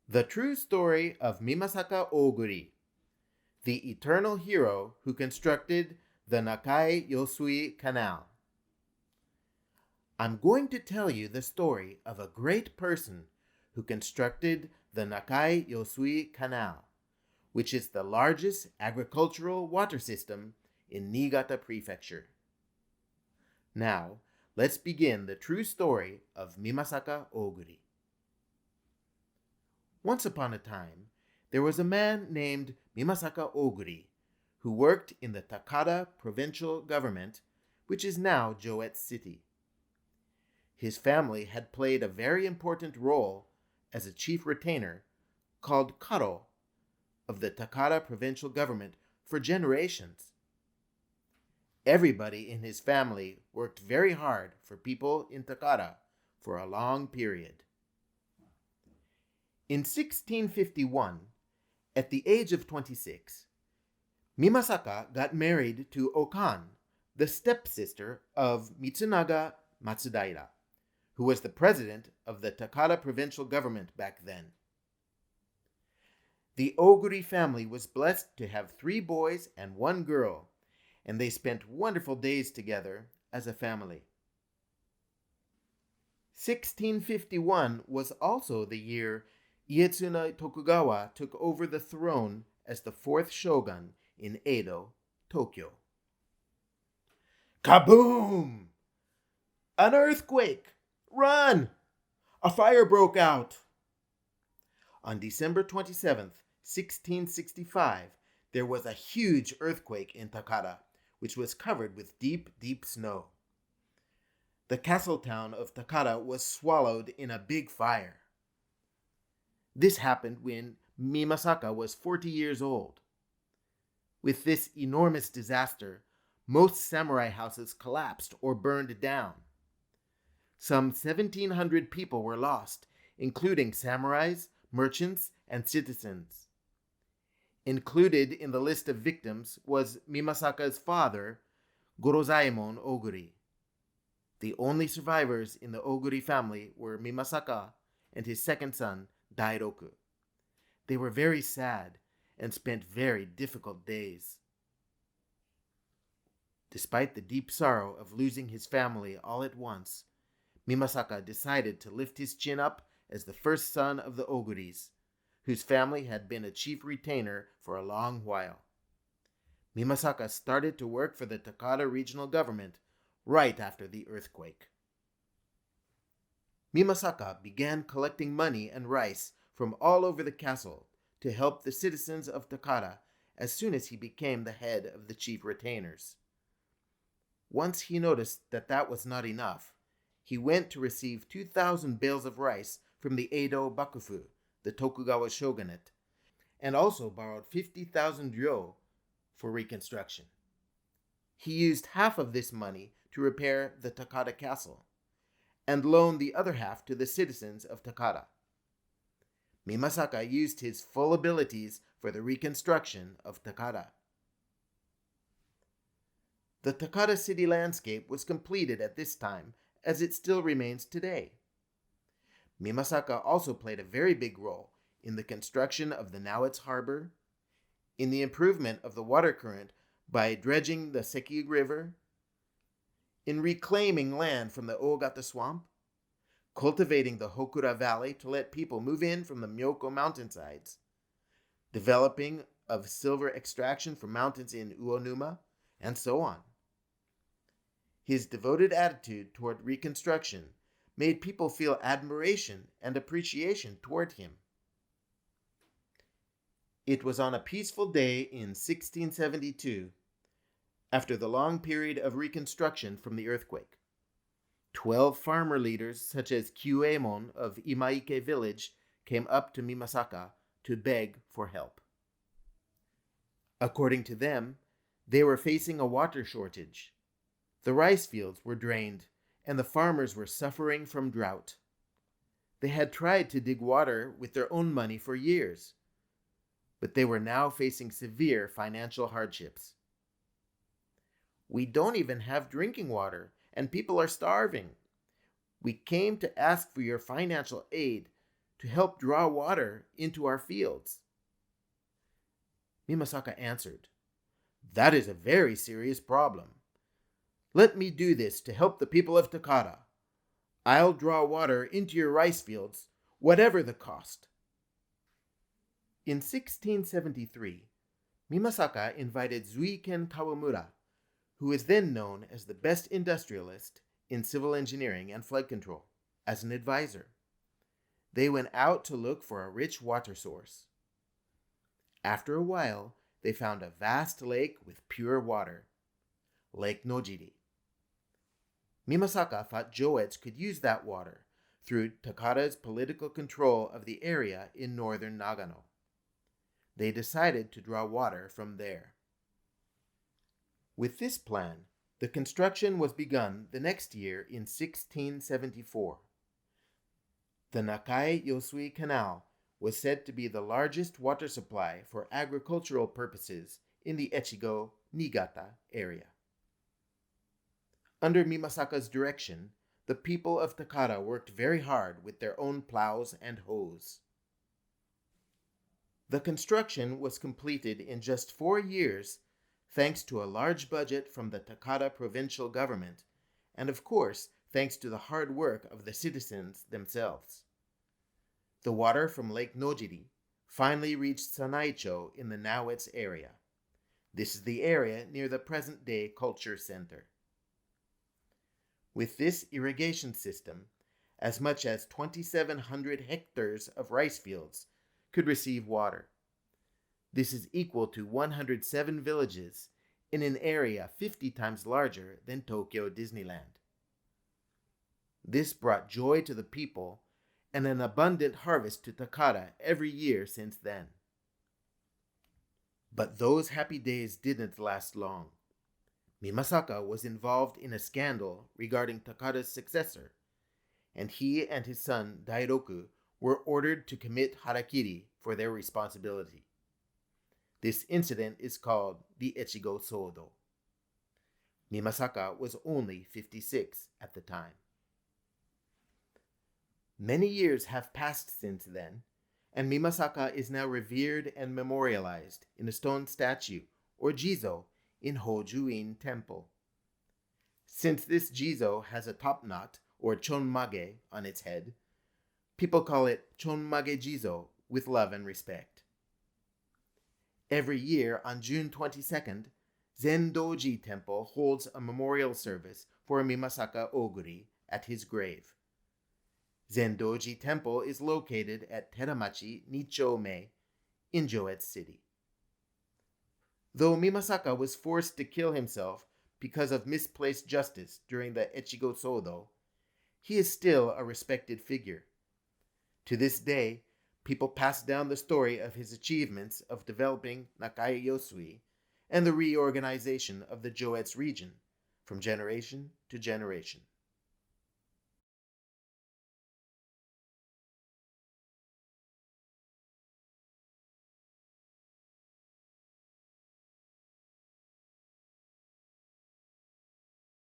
The true story of Mimasaka Oguri, the eternal hero who constructed the Nakae Yosui Canal. I'm going to tell you the story of a great person who constructed the Nakae Yosui Canal, which is the largest agricultural water system in Niigata Prefecture. Now, let's begin the true story of Mimasaka Oguri. Once upon a time, there was a man named Mimasaka Oguri who worked in the Takata provincial government, which is now Joetsu City. His family had played a very important role as a chief retainer called Karo of the Takata provincial government for generations. Everybody in his family worked very hard for people in Takata for a long period. In 1651, at the age of 26, Mimasaka got married to Okan, the stepsister of Mitsunaga Matsudaira, who was the president of the Takata provincial government back then. The Oguri family was blessed to have 3 boys and 1 girl, and they spent wonderful days together as a family. 1651 was also the year Ieyatsuna Tokugawa took over the throne as the 4th shogun in Edo, Tokyo. Kaboom! An earthquake! Run! A fire broke out! On December 27th, 1665, there was a huge earthquake in Takata, which was covered with deep, deep snow. The castle town of Takata was swallowed in a big fire. This happened when Mimasaka was 40 years old. With this enormous disaster, most samurai houses collapsed or burned down. Some 1,700 people were lost, including samurais, merchants, and citizens. Included in the list of victims was Mimasaka's father, Gorozaemon Oguri. The only survivors in the Oguri family were Mimasaka and his second son, Dairoku. They were very sad and spent very difficult days. Despite the deep sorrow of losing his family all at once, Mimasaka decided to lift his chin up as the first son of the Oguris, whose family had been a chief retainer for a long while. Mimasaka started to work for the Takata regional government right after the earthquake. Mimasaka began collecting money and rice from all over the castle to help the citizens of Takata as soon as he became the head of the chief retainers. Once he noticed that that was not enough, he went to receive 2,000 bales of rice from the Edo Bakufu, the Tokugawa shogunate, and also borrowed 50,000 ryo for reconstruction. He used half of this money to repair the Takata castle, and loaned the other half to the citizens of Takata. Mimasaka used his full abilities for the reconstruction of Takata. The Takata city landscape was completed at this time, as it still remains today. Mimasaka also played a very big role in the construction of the Nowitz Harbor, in the improvement of the water current by dredging the Seki River, in reclaiming land from the Ogata Swamp, cultivating the Hokura Valley to let people move in from the Myoko mountainsides, developing of silver extraction from mountains in Uonuma, and so on. His devoted attitude toward reconstruction made people feel admiration and appreciation toward him. It was on a peaceful day in 1672, after the long period of reconstruction from the earthquake. 12 farmer leaders, such as Kyuemon of Imaike village, came up to Mimasaka to beg for help. According to them, they were facing a water shortage. The rice fields were drained, and the farmers were suffering from drought. They had tried to dig water with their own money for years, but they were now facing severe financial hardships. We don't even have drinking water, and people are starving. We came to ask for your financial aid to help draw water into our fields? Mimasaka answered, "That is a very serious problem. Let me do this to help the people of Takara. I'll draw water into your rice fields, whatever the cost." In 1673, Mimasaka invited Zuiken Kawamura, who is then known as the best industrialist in civil engineering and flood control, as an advisor. They went out to look for a rich water source. After a while, they found a vast lake with pure water, Lake Nojiri. Mimasaka thought Joetsu could use that water through Takara's political control of the area in northern Nagano. They decided to draw water from there. With this plan, the construction was begun the next year in 1674. The Nakae Yosui Canal was said to be the largest water supply for agricultural purposes in the Echigo, Niigata area. Under Mimasaka's direction, the people of Takara worked very hard with their own plows and hoes. The construction was completed in just 4 years, thanks to a large budget from the Takara provincial government, and of course, thanks to the hard work of the citizens themselves. The water from Lake Nojiri finally reached Sanaicho in the Nawetsu area. This is the area near the present-day culture center. With this irrigation system, as much as 2,700 hectares of rice fields could receive water. This is equal to 107 villages in an area 50 times larger than Tokyo Disneyland. This brought joy to the people and an abundant harvest to Takara every year since then. But those happy days didn't last long. Mimasaka was involved in a scandal regarding Takara's successor, and he and his son Dairoku were ordered to commit harakiri for their responsibility. This incident is called the Echigo Sodo. Mimasaka was only 56 at the time. Many years have passed since then, and Mimasaka is now revered and memorialized in a stone statue, or jizo, in Hojuin Temple. Since this jizo has a top knot, or chonmage, on its head, people call it chonmage jizo with love and respect. Every year on June 22nd, Zendoji Temple holds a memorial service for Mimasaka Oguri at his grave. Zendoji Temple is located at Teramachi Nichome in Joetsu City. Though Mimasaka was forced to kill himself because of misplaced justice during the Echigo Sodo, he is still a respected figure. To this day, people pass down the story of his achievements of developing Nakae Yosui and the reorganization of the Joetsu region from generation to generation.